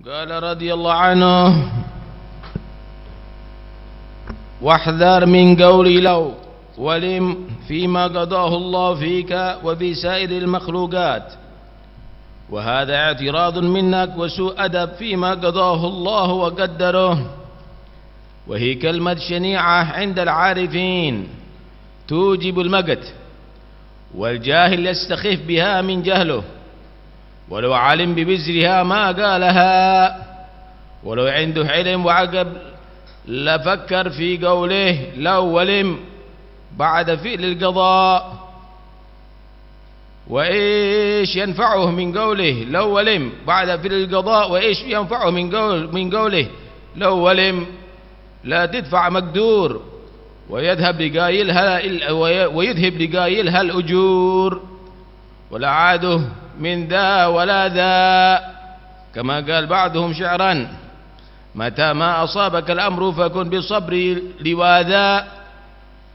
قال رضي الله عنه: واحذر من قول لو ولم فيما قضاه الله فيك وفي سائر المخلوقات، وهذا اعتراض منك وسوء أدب فيما قضاه الله وقدره، وهي كلمة شنيعة عند العارفين توجب المقت، والجاهل يستخف بها من جهله، ولو علم ببزرها ما قالها، ولو عنده علم وعقل لفكر في قوله لو ولم بعد فعل القضاء. وإيش ينفعه من قوله لو ولم بعد فعل القضاء؟ وإيش ينفعه من قوله لو ولم؟ لا تدفع مقدور ويذهب لقايلها الأجور، ولا عاده من ذا ولا ذا، كما قال بعضهم شعرا: متى ما أصابك الأمر فكن بالصبر لواذا،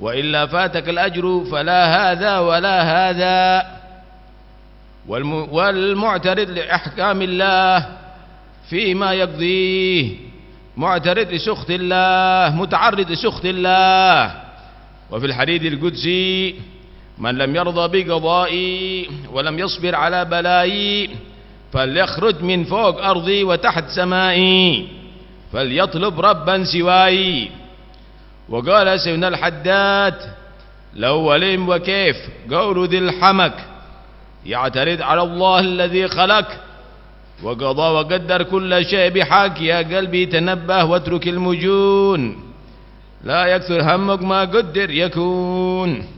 وإلا فاتك الأجر فلا هذا ولا هذا. والمعترض لأحكام الله فيما يقضيه معترض لسخط الله، متعرض لسخط الله. وفي الحديث القدسي: من لم يرضى بقضائي ولم يصبر على بلائي فليخرج من فوق أرضي وتحت سمائي فليطلب ربا سواي. وقال سيدنا الحداد: لو ولم وكيف قول ذي الحمك يعترض على الله الذي خلق وقضى وقدر كل شيء بحق. يا قلبي تنبه واترك المجون، لا يكثر همك ما قدر يكون.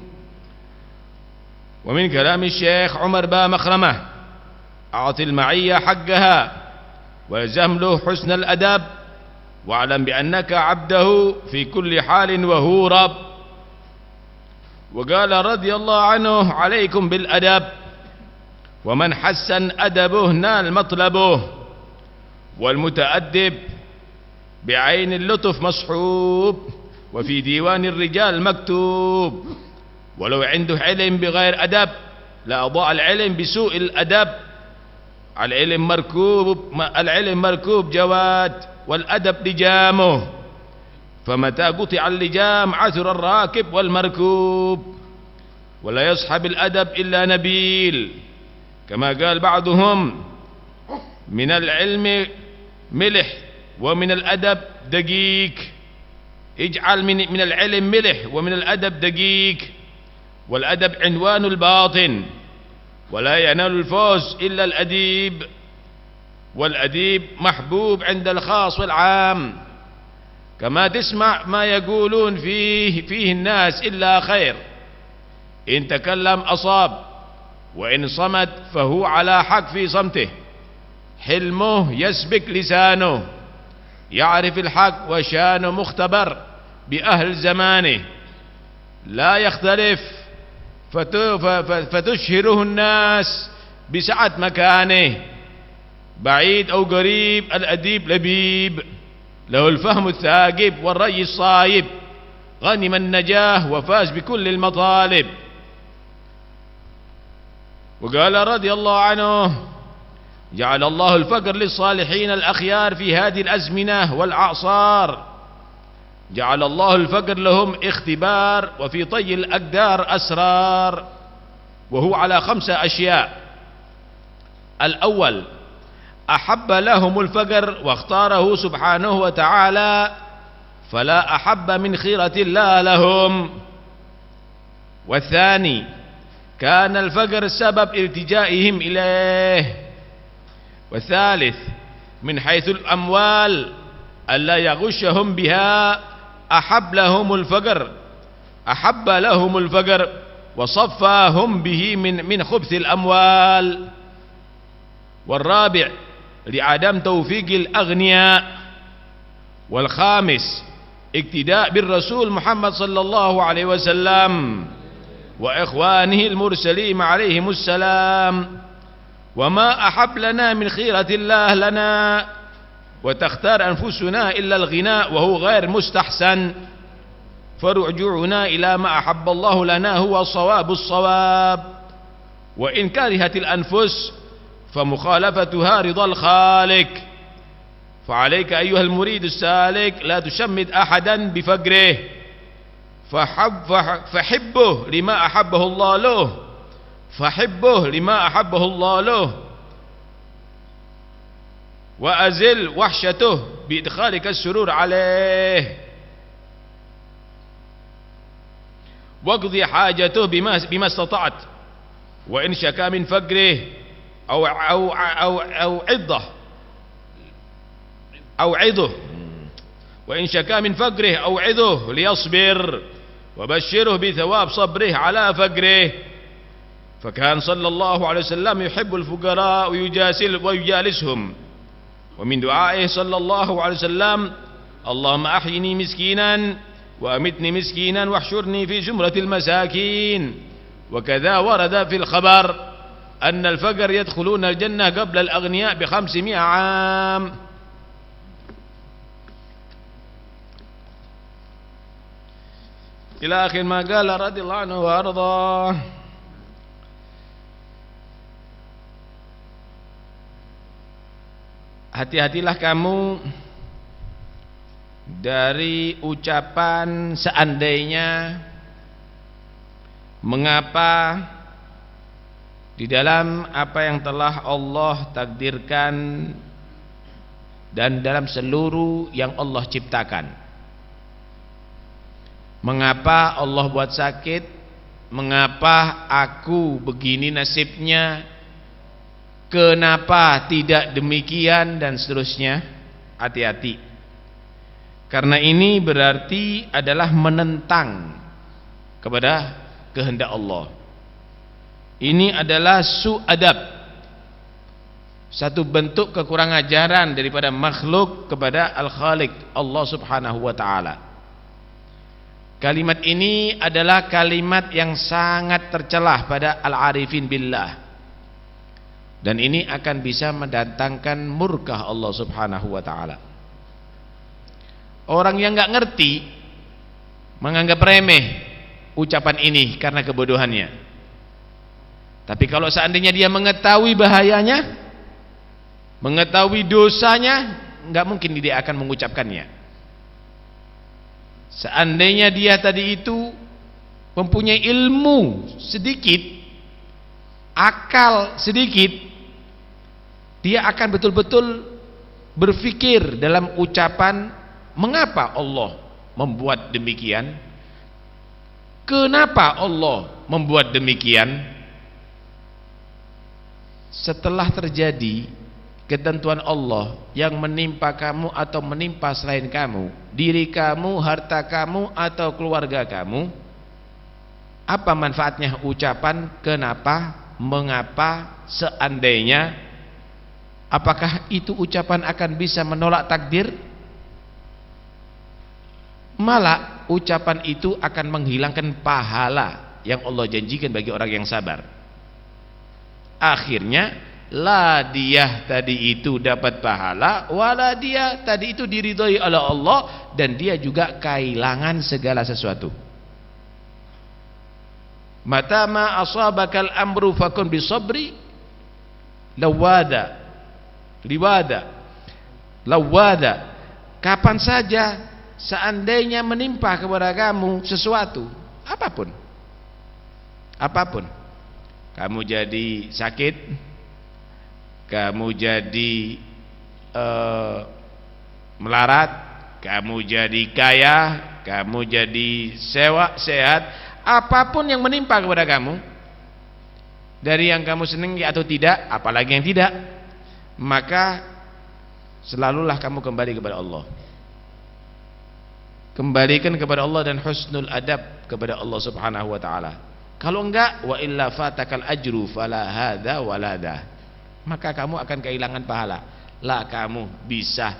ومن كلام الشيخ عمر با مخرمة: أعط المعية حقها والزم له حسن الأدب، واعلم بأنك عبده في كل حال وهو رب. وقال رضي الله عنه: عليكم بالأدب، ومن حسن أدبه نال مطلبه، والمتأدب بعين اللطف مصحوب، وفي ديوان الرجال مكتوب. ولو عنده علم بغير أدب لأضاع العلم بسوء الأدب. العلم مركوب جواد، والأدب لجامه، فمتى قطع اللجام عثر الراكب والمركوب. ولا يصحب الأدب إلا نبيل، كما قال بعضهم: من العلم ملح ومن الأدب دقيق. اجعل من العلم ملح ومن الأدب دقيق. والأدب عنوان الباطن، ولا ينال الفوز إلا الأديب، والأديب محبوب عند الخاص والعام. كما تسمع ما يقولون فيه الناس إلا خير، إن تكلم أصاب، وإن صمت فهو على حق في صمته. حلمه يسبك لسانه، يعرف الحق وشانه مختبر بأهل زمانه، لا يختلف فتشهره الناس بسعة مكانه. بعيد أو قريب الأديب لبيب، له الفهم الثاقب والري الصايب، غنم النجاه وفاز بكل المطالب. وقال رضي الله عنه: جعل الله الفقر للصالحين الأخيار في هذه الأزمنة والأعصار، جعل الله الفقر لهم اختبار، وفي طي الأقدار أسرار. وهو على 5 أشياء: الأول: أحب لهم الفقر واختاره سبحانه وتعالى، فلا أحب من خيرة الله لهم. والثاني: كان الفقر سبب التجائهم إليه. والثالث: من حيث الأموال ألا يغشهم بها، أحب لهم الفقر وصفاهم به من خبث الأموال. والرابع: لعدم توفيق الأغنياء. والخامس: اقتداء بالرسول محمد صلى الله عليه وسلم وإخوانه المرسلين عليهم السلام. وما أحب لنا من خيرة الله لنا، وتختار أنفسنا إلا الغناء وهو غير مستحسن، فرجوعنا إلى ما أحب الله لنا هو صواب الصواب. وإن كرهت الأنفس فمخالفتها رضا الخالق، فعليك أيها المريد السالك لا تشمت أحدا بفقره فحبه لما أحبه الله له فحبه لما أحبه الله له وأزل وحشته بإدخالك السرور عليه واقضي حاجته بما استطعت وإن شكا من فقره أو عضه وإن شكا من فقره أو عضه ليصبر وبشره بثواب صبره على فقره فكان صلى الله عليه وسلم يحب الفقراء ويجالسهم ومن دعائه صلى الله عليه وسلم اللهم أحيني مسكينا وأمتني مسكينا واحشرني في زمرة المساكين وكذا ورد في الخبر أن الفقر يدخلون الجنة قبل الأغنياء ب500 عام. إلى آخر ما قال رضي الله عنه وأرضاه. Hati-hatilah kamu dari ucapan seandainya, mengapa di dalam apa yang telah Allah takdirkan dan dalam seluruh yang Allah ciptakan. Mengapa Allah buat sakit? Mengapa aku begini nasibnya? Kenapa tidak demikian? Dan seterusnya. Hati-hati. Karena ini berarti adalah menentang kepada kehendak Allah. Ini adalah su'adab, satu bentuk kekurang ajaran daripada makhluk kepada Al-Khaliq Allah subhanahu wa ta'ala. Kalimat ini adalah kalimat yang sangat tercelah pada al-arifin billah, dan ini akan bisa mendatangkan murkah Allah subhanahu wa ta'ala. Orang yang gak ngerti menganggap remeh ucapan ini karena kebodohannya. Tapi kalau seandainya dia mengetahui bahayanya, mengetahui dosanya, gak mungkin dia akan mengucapkannya. Seandainya dia tadi itu mempunyai ilmu sedikit, akal sedikit, dia akan betul-betul berpikir dalam ucapan, mengapa Allah membuat demikian? Kenapa Allah membuat demikian? Setelah terjadi ketentuan Allah yang menimpa kamu atau menimpa selain kamu, diri kamu, harta kamu atau keluarga kamu, apa manfaatnya ucapan kenapa, mengapa, seandainya? Apakah itu ucapan akan bisa menolak takdir? Malah ucapan itu akan menghilangkan pahala yang Allah janjikan bagi orang yang sabar. Akhirnya la dia tadi itu dapat pahala, wala dia tadi itu diridhoi oleh Allah, dan dia juga kehilangan segala sesuatu. Mata ma asabakal amru fakun bisabri lawada lawada. Kapan saja seandainya menimpa kepada kamu sesuatu, apapun, kamu jadi sakit, kamu jadi melarat, kamu jadi kaya, kamu jadi sehat, apapun yang menimpa kepada kamu, dari yang kamu senangi atau tidak, apalagi yang tidak, maka selalulah kamu kembali kepada Allah. Kembalikan kepada Allah dan husnul adab kepada Allah subhanahu wa ta'ala. Kalau enggak, wa illa fatakal ajru fala hadha walada, maka kamu akan kehilangan pahala. Lah kamu bisa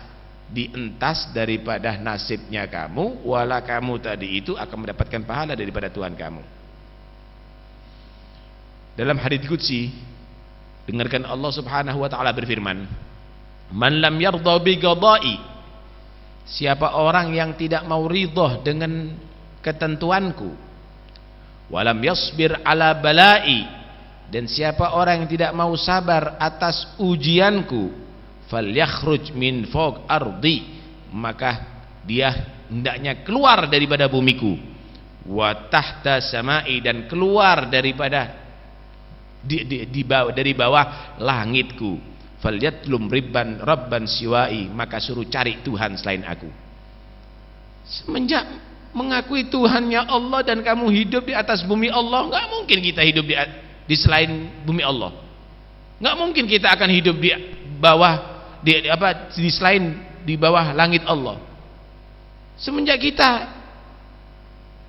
dientas daripada nasibnya kamu, wala kamu tadi itu akan mendapatkan pahala daripada Tuhan kamu. Dalam hadits qudsi, dengarkan Allah subhanahu wa ta'ala berfirman, man lam yardha bi qada'i, siapa orang yang tidak mau ridha dengan ketentuanku, walam yasbir ala balai, dan siapa orang yang tidak mau sabar atas ujianku, falyakhruj min fawq ardi, maka dia hendaknya keluar daripada bumiku, wa tahta samai, dan keluar daripada dari bawah langitku, falyatlum rabban siwai, maka suruh cari Tuhan selain aku. Semenjak mengakui Tuhannya Allah dan kamu hidup di atas bumi Allah, nggak mungkin kita hidup di selain bumi Allah. Nggak mungkin kita akan hidup di bawah di selain di bawah langit Allah. Semenjak kita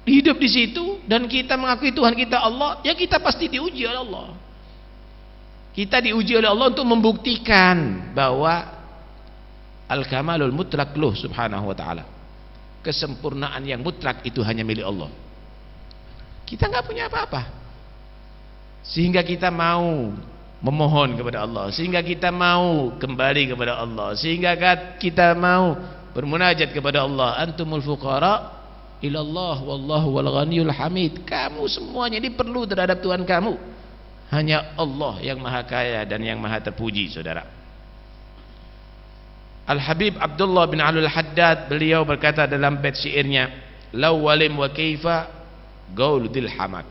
hidup di situ dan kita mengakui Tuhan kita Allah, ya kita pasti diuji oleh Allah. Kita diuji oleh Allah untuk membuktikan bahwa al-kamalul mutlaq luh subhanahu wa ta'ala, kesempurnaan yang mutlak itu hanya milik Allah. Kita nggak punya apa-apa, sehingga kita mau memohon kepada Allah, sehingga kita mau kembali kepada Allah, sehingga kita mau bermunajat kepada Allah. Antumul fuqara ilallah wallahu wal ghaniyul hamid. Kamu semuanya ini perlu terhadap Tuhan kamu. Hanya Allah yang maha kaya dan yang maha terpuji, saudara. Al-Habib Abdullah bin Alul Haddad, beliau berkata dalam bait syairnya, law walim wa kaifa gauludil hamak.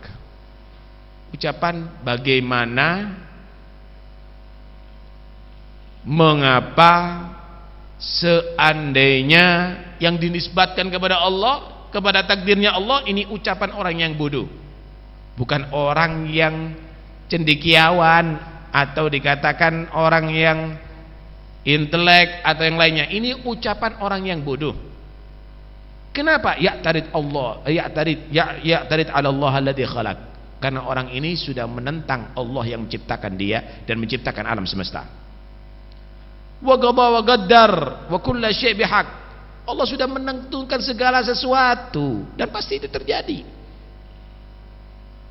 Ucapan bagaimana, mengapa, seandainya, yang dinisbatkan kepada Allah, kepada takdirnya Allah, ini ucapan orang yang bodoh, bukan orang yang cendekiawan atau dikatakan orang yang intelek atau yang lainnya. Ini ucapan orang yang bodoh. Kenapa? Ya'tarid Allah, ya'tarid 'ala Allah alladzi khalaq. Karena orang ini sudah menentang Allah yang menciptakan dia dan menciptakan alam semesta. Wa qada wa qaddar wa kullu syai' bihaq. Allah sudah menentukan segala sesuatu dan pasti itu terjadi.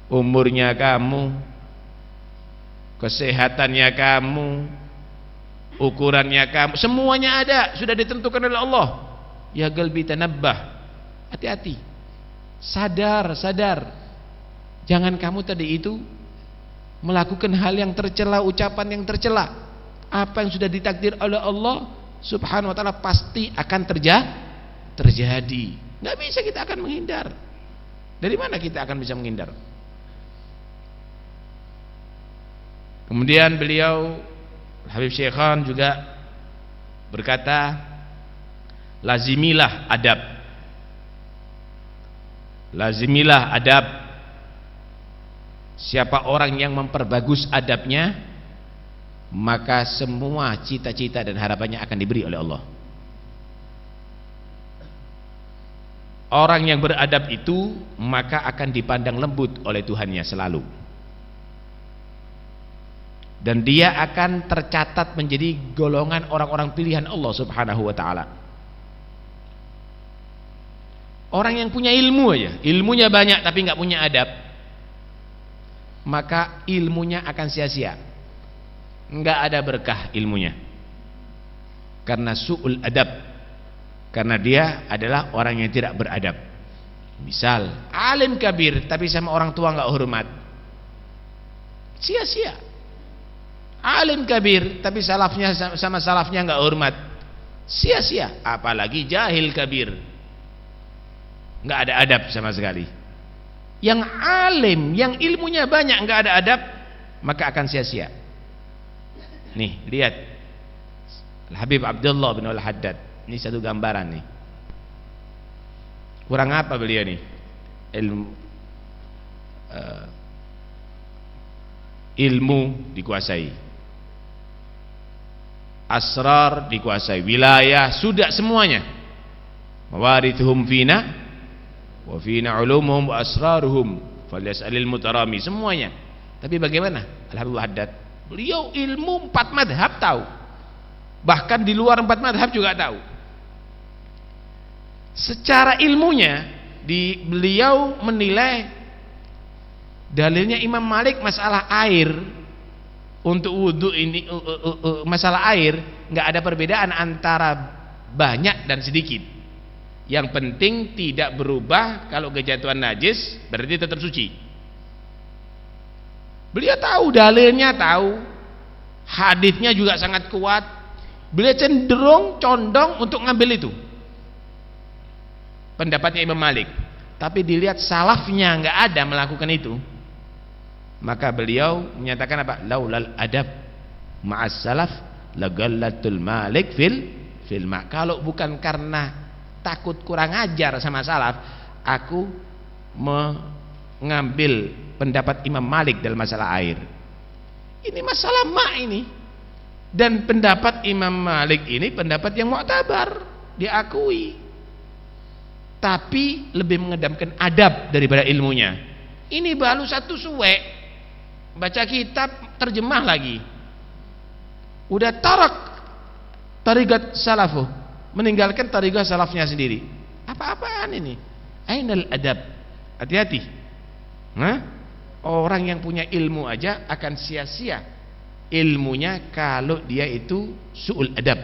Umurnya kamu, kesehatannya kamu, ukurannya kamu, semuanya ada, sudah ditentukan oleh Allah. Ya qalbi tanabbah, hati-hati, sadar. Jangan kamu tadi itu melakukan hal yang tercela, ucapan yang tercela. Apa yang sudah ditakdir oleh Allah subhanahu wa ta'ala pasti akan terjadi. Nggak bisa kita akan menghindar. Dari mana kita akan bisa menghindar? Kemudian beliau Habib Syekhan juga berkata, lazimilah adab. Lazimilah adab. Siapa orang yang memperbagus adabnya, maka semua cita-cita dan harapannya akan diberi oleh Allah. Orang yang beradab itu maka akan dipandang lembut oleh Tuhannya selalu, dan dia akan tercatat menjadi golongan orang-orang pilihan Allah subhanahu wa ta'ala. Orang yang punya ilmu aja, ilmunya banyak tapi nggak punya adab, maka ilmunya akan sia-sia, nggak ada berkah ilmunya, karena su'ul adab, karena dia adalah orang yang tidak beradab. Misal alim kabir tapi sama orang tua nggak hormat, sia-sia. Alim kabir tapi salafnya sama salafnya nggak hormat, sia-sia. Apalagi jahil kabir, nggak ada adab sama sekali. Yang alim, yang ilmunya banyak nggak ada adab, maka akan sia-sia. Nih lihat Habib Abdullah bin Al Haddad, ini satu gambaran nih. Kurang apa beliau nih? Ilmu dikuasai, asrar dikuasai, wilayah sudah semuanya. Mawarithuhum fina wa fina ulumuhum wa asraruhum falyas'alil mutarami, semuanya. Tapi bagaimana Al-Habib Haddad? Beliau ilmu 4 madhab tahu, bahkan di luar 4 madhab juga tahu. Secara ilmunya beliau menilai dalilnya Imam Malik masalah air untuk wudhu ini, masalah air nggak ada perbedaan antara banyak dan sedikit. Yang penting tidak berubah, kalau kejatuhan najis berarti tetap suci. Beliau tahu dalilnya, tahu hadisnya juga sangat kuat, Beliau cenderung condong untuk ngambil itu pendapatnya Imam Malik. Tapi dilihat salafnya nggak ada melakukan itu, maka beliau menyatakan apa? Laulal adab ma'as salaf lagallatul Malik fil ma. Kalau bukan karena takut kurang ajar sama salaf, aku mengambil pendapat Imam Malik dalam masalah air. Ini masalah ma ini. Dan pendapat Imam Malik ini pendapat yang mu'tabar, diakui. Tapi lebih mengedepankan adab daripada ilmunya. Ini baru satu suwek, baca kitab terjemah lagi, udah tarak tariqat salafuh, meninggalkan tariqah salafnya sendiri. Apa-apaan ini? Ainal adab? Hati-hati. Orang yang punya ilmu aja akan sia-sia ilmunya kalau dia itu su'ul adab,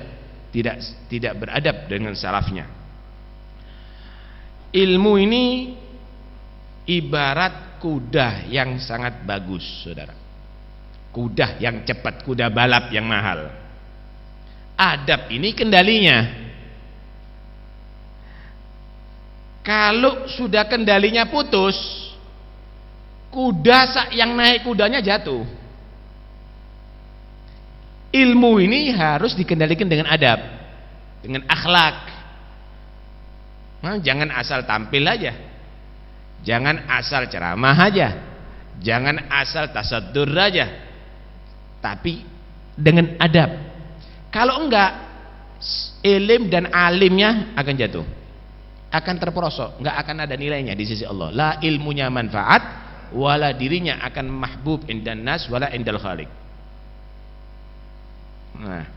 tidak beradab dengan salafnya. Ilmu ini ibarat kuda yang sangat bagus, saudara. Kuda yang cepat, kuda balap yang mahal. Adab ini kendalinya. Kalau sudah kendalinya putus, kuda yang naik kudanya jatuh. Ilmu ini harus dikendalikan dengan adab, dengan akhlak. Jangan asal tampil aja, jangan asal ceramah aja, jangan asal tasaddur aja, tapi dengan adab. Kalau enggak, ilim dan alimnya akan jatuh, akan terperosok, enggak akan ada nilainya di sisi Allah. La ilmunya manfaat, wala dirinya akan mahbub indan nas, wala indal khaliq. Nah,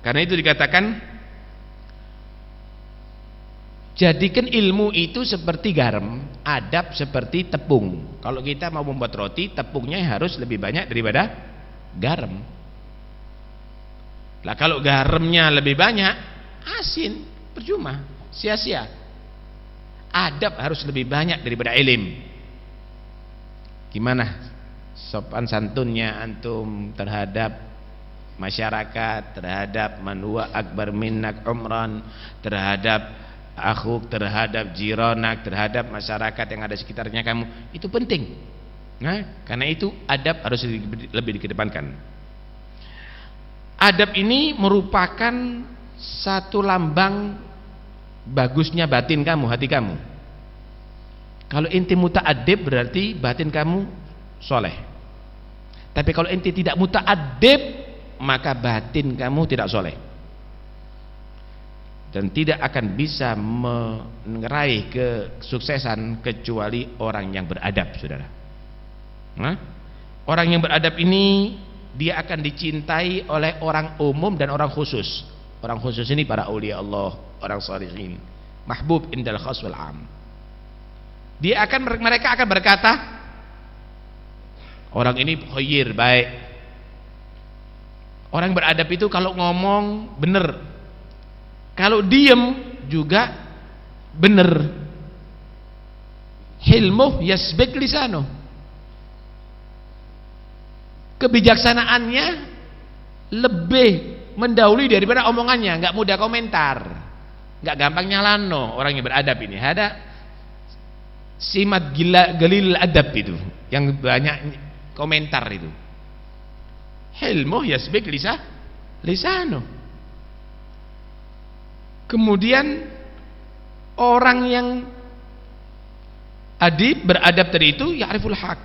karena itu dikatakan, jadikan ilmu itu seperti garam, adab seperti tepung. Kalau kita mau membuat roti, tepungnya harus lebih banyak daripada garam. Lah kalau garamnya lebih banyak, asin, percuma, sia-sia. Adab harus lebih banyak daripada ilim. Gimana sopan santunnya antum terhadap masyarakat, terhadap man huwa akbar minnak umran, terhadap akhuk, terhadap jiranak, terhadap masyarakat yang ada sekitarnya kamu, itu penting. Nah, karena itu adab harus lebih dikedepankan. Adab ini merupakan satu lambang bagusnya batin kamu, hati kamu. Kalau inti muta'addib berarti batin kamu soleh. Tapi kalau inti tidak muta'addib, maka batin kamu tidak soleh dan tidak akan bisa meraih kesuksesan kecuali orang yang beradab, saudara. Orang yang beradab ini dia akan dicintai oleh orang umum dan orang khusus. Orang khusus ini para aulia Allah, orang shalihin, mahbub indal khas wal am. Mereka akan berkata, orang ini khair, baik. Orang beradab itu kalau ngomong benar, kalau diem juga benar. Hilmuh yasbik lisanuh. Kebijaksanaannya lebih mendahului daripada omongannya, nggak mudah komentar, nggak gampang nyalano. Orang yang beradab ini ada simat galil adab itu, yang banyak komentar itu. Hilmuh yasbik lisanuh. Kemudian orang yang adib, beradab tadi itu ya'riful haq,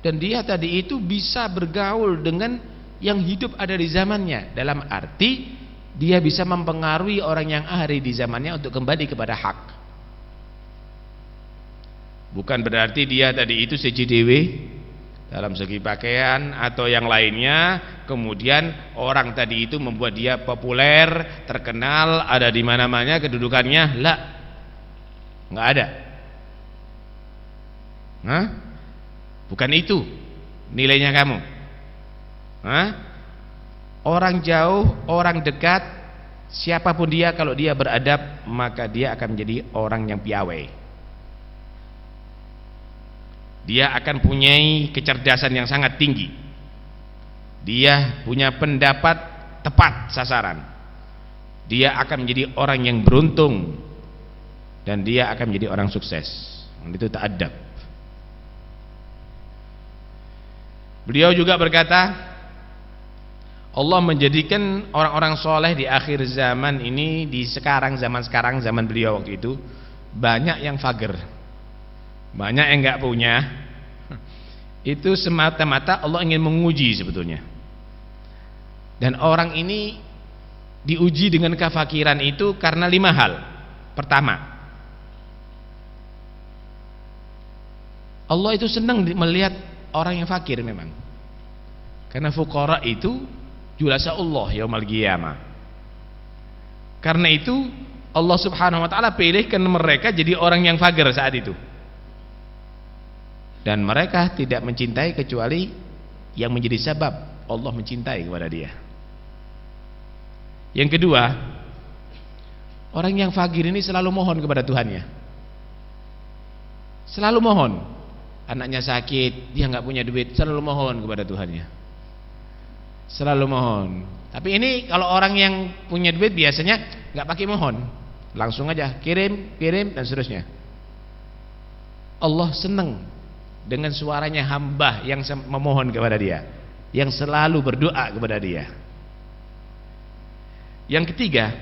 dan dia tadi itu bisa bergaul dengan yang hidup ada di zamannya, dalam arti dia bisa mempengaruhi orang yang ahli di zamannya untuk kembali kepada hak. Bukan berarti dia tadi itu CJDW dalam segi pakaian atau yang lainnya, kemudian orang tadi itu membuat dia populer, terkenal, ada di mana-mana kedudukannya. Lah, nggak ada. Bukan itu nilainya kamu. Orang jauh, orang dekat, siapapun dia, kalau dia beradab, maka dia akan menjadi orang yang piawai. Dia akan punyai kecerdasan yang sangat tinggi. Dia punya pendapat tepat sasaran. dia akan menjadi orang yang beruntung dan dia akan menjadi orang sukses. Itu ta'addab. Beliau juga berkata, Allah menjadikan orang-orang soleh di akhir zaman ini, di zaman sekarang, zaman beliau waktu itu, banyak yang fager, banyak yang nggak punya. Itu semata-mata Allah ingin menguji sebetulnya. Dan orang ini diuji dengan kefakiran itu karena 5 hal. Pertama, Allah itu senang melihat orang yang fakir memang. Karena fuqara itu julasa Allah yaumul qiyamah. Karena itu Allah Subhanahu wa taala pilihkan mereka jadi orang yang fakir saat itu. Dan mereka tidak mencintai kecuali yang menjadi sebab Allah mencintai kepada dia. Yang kedua, orang yang fakir ini selalu mohon kepada Tuhannya. Selalu mohon. Anaknya sakit, dia nggak punya duit, selalu mohon kepada Tuhannya. Selalu mohon. Tapi ini kalau orang yang punya duit biasanya nggak pakai mohon, langsung aja kirim dan seterusnya. Allah senang dengan suaranya hamba yang memohon kepada dia, yang selalu berdoa kepada dia. Yang ketiga,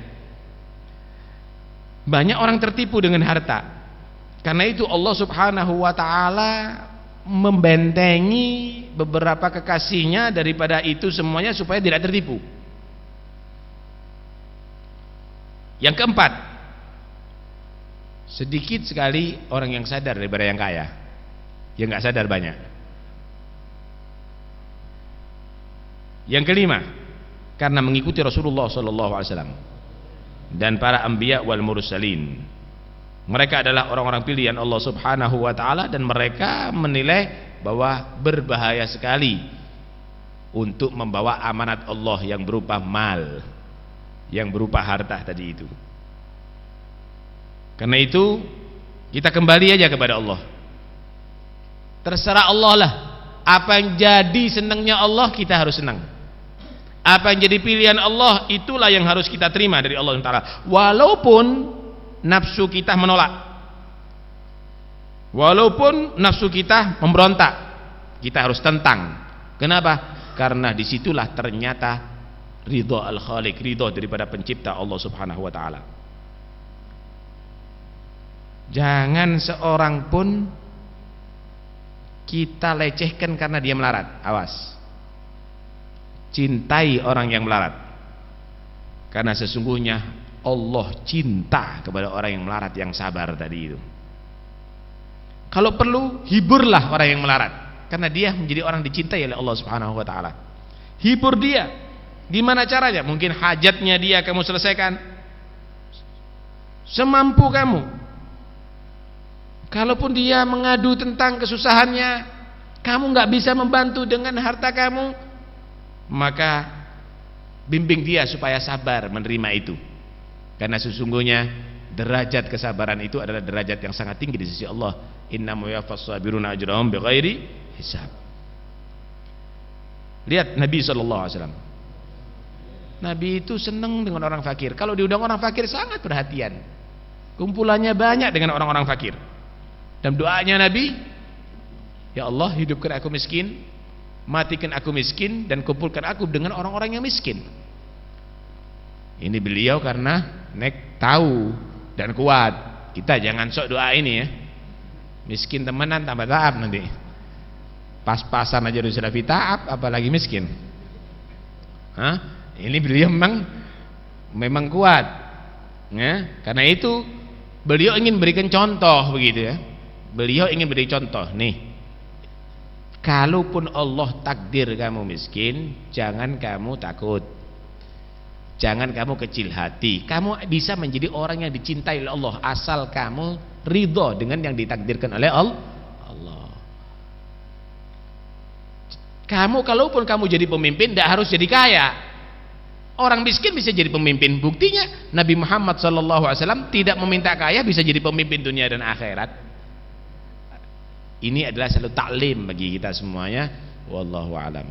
banyak orang tertipu dengan harta. Karena itu Allah Subhanahu wa taala membentengi beberapa kekasihnya daripada itu semuanya supaya tidak tertipu. Yang keempat, sedikit sekali orang yang sadar daripada yang kaya. Yang nggak sadar banyak. Yang kelima, karena mengikuti Rasulullah SAW dan para anbiya wal mursalin. Mereka adalah orang-orang pilihan Allah Subhanahu wa taala dan mereka menilai bahwa berbahaya sekali untuk membawa amanat Allah yang berupa mal, yang berupa harta tadi itu. Karena itu kita kembali aja kepada Allah. Terserah Allah lah. Apa yang jadi senangnya Allah kita harus senang. Apa yang jadi pilihan Allah itulah yang harus kita terima dari Allah Taala. Walaupun nafsu kita menolak, walaupun nafsu kita memberontak, kita harus tentang. Kenapa? Karena disitulah ternyata ridho al-Khaliq, ridho daripada pencipta Allah Subhanahu wa taala. Jangan seorang pun kita lecehkan karena dia melarat. Awas. Cintai orang yang melarat. Karena sesungguhnya Allah cinta kepada orang yang melarat, yang sabar tadi itu. Kalau perlu hiburlah orang yang melarat, karena dia menjadi orang dicintai oleh Allah Subhanahu wa taala. Hibur dia. Gimana caranya? Mungkin hajatnya dia kamu selesaikan semampu kamu. Kalaupun dia mengadu tentang kesusahannya, kamu nggak bisa membantu dengan harta kamu, maka bimbing dia supaya sabar menerima itu. Karena sesungguhnya derajat kesabaran itu adalah derajat yang sangat tinggi di sisi Allah. Innamal yuwaffas sabiruna ajrahum bighairi hisab. Lihat Nabi SAW. Nabi itu senang dengan orang fakir. Kalau diundang orang fakir sangat perhatian. Kumpulannya banyak dengan orang-orang fakir. Dan doanya Nabi, ya Allah hidupkan aku miskin, matikan aku miskin, dan kumpulkan aku dengan orang-orang yang miskin. Ini beliau karena tahu dan kuat. Kita jangan sok doa ini ya. Miskin temenan tambah taab nanti. Pas-pasan aja sudah taab, apalagi miskin. Ini beliau memang kuat. Ya, karena itu beliau ingin berikan contoh begitu ya. Beliau ingin beri contoh nih. Kalaupun Allah takdir kamu miskin, jangan kamu takut. Jangan kamu kecil hati. Kamu bisa menjadi orang yang dicintai oleh Allah asal kamu ridho dengan yang ditakdirkan oleh Allah. Kamu kalaupun kamu jadi pemimpin tidak harus jadi kaya. Orang miskin bisa jadi pemimpin. Buktinya Nabi Muhammad SAW tidak meminta kaya, bisa jadi pemimpin dunia dan akhirat. Ini adalah satu taklim bagi kita semuanya. Wallahu a'lam.